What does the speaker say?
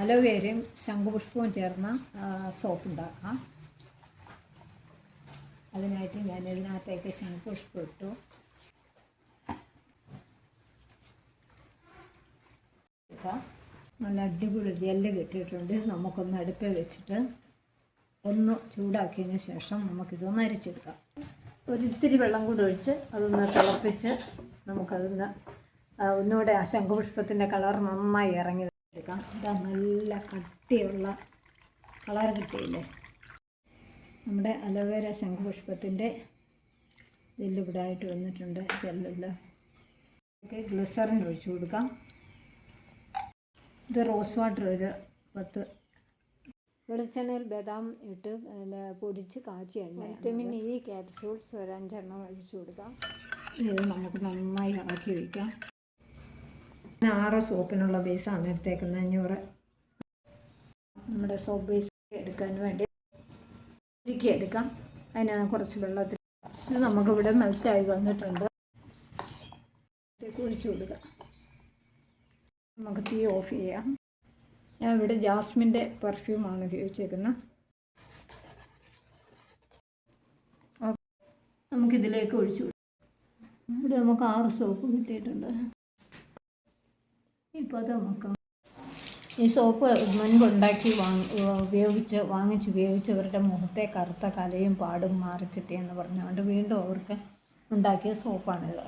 അലോവേരയും ശംഖുപുഷ്പവും ചേർന്ന സോപ്പ് ഉണ്ടാക്കാം. അതിനായിട്ട് ഞാൻ ഇതിനകത്തേക്ക് ശംഖുപുഷ്പം ഇട്ടു. നല്ല അടിപൊളി ജെല്ല് കിട്ടിയിട്ടുണ്ട്. നമുക്കൊന്ന് അടുപ്പിൽ വെച്ചിട്ട് ഒന്ന് ചൂടാക്കിയതിന് ശേഷം നമുക്കിതൊന്ന് അരിച്ചെടുക്കാം. ഒരിത്തിരി വെള്ളം കൂടി ഒഴിച്ച് അതൊന്ന് തിളപ്പിച്ച് നമുക്കതൊന്ന് ഒന്നുകൂടെ ആ ശംഖുപുഷ്പത്തിൻ്റെ കളർ നന്നായി ഇറങ്ങി എടുക്കാം. ഇതാ നല്ല കട്ടിയുള്ള കളർ കിട്ടിയില്ലേ. നമ്മുടെ അലോവേര ശംഖുപുഷ്പത്തിൻ്റെ ജെല്ല് ആയിട്ട് വന്നിട്ടുണ്ട്. ജെല്ലെല്ലാം ഗ്ലിസറിൻ ഒഴിച്ച് കൊടുക്കാം. ഇത് റോസ് വാട്ടർ ഒരു 10. വെളിച്ചെണ്ണയിൽ ബദാം ഇട്ട് പൊടിച്ച് കാച്ചി എണ്ണ. വിറ്റമിൻ ഇ ക്യാപ്സ്യൂൾസ് ഒരു 5 എണ്ണം ഒഴിച്ചു കൊടുക്കാം. ഇത് നമുക്ക് നന്നായി ഇളക്കി വയ്ക്കാം. 6 സോപ്പിനുള്ള ബേസാണ് എടുത്തേക്കുന്നത്. 500 നമ്മുടെ സോപ്പ് ബേസ് എടുക്കാൻ വേണ്ടി എടുക്കാം. അതിനാണ് കുറച്ച് വെള്ളത്തിൽ ഇത് നമുക്കിവിടെ മെൽറ്റായി വന്നിട്ടുണ്ട്. ഒഴിച്ചു കൊടുക്കാം. നമുക്ക് തീ ഓഫ് ചെയ്യാം. ഞാൻ ഇവിടെ ജാസ്മിൻ്റെ പെർഫ്യൂമാണ് ഉപയോഗിച്ചേക്കുന്നത്. നമുക്കിതിലേക്ക് ഒഴിച്ചു കൊടുക്കാം. ഇവിടെ നമുക്ക് 6 സോപ്പ് കിട്ടിയിട്ടുണ്ട്. ഇപ്പോൾ അത് നമുക്ക് ഈ സോപ്പ് മുൻപുണ്ടാക്കി വാങ്ങിച്ചുപയോഗിച്ചവരുടെ മുഖത്തെ കറുത്ത കലയും പാടും മാറിക്കിട്ടിയെന്ന് പറഞ്ഞുകൊണ്ട് വീണ്ടും അവർക്ക് ഉണ്ടാക്കിയ സോപ്പാണിത്.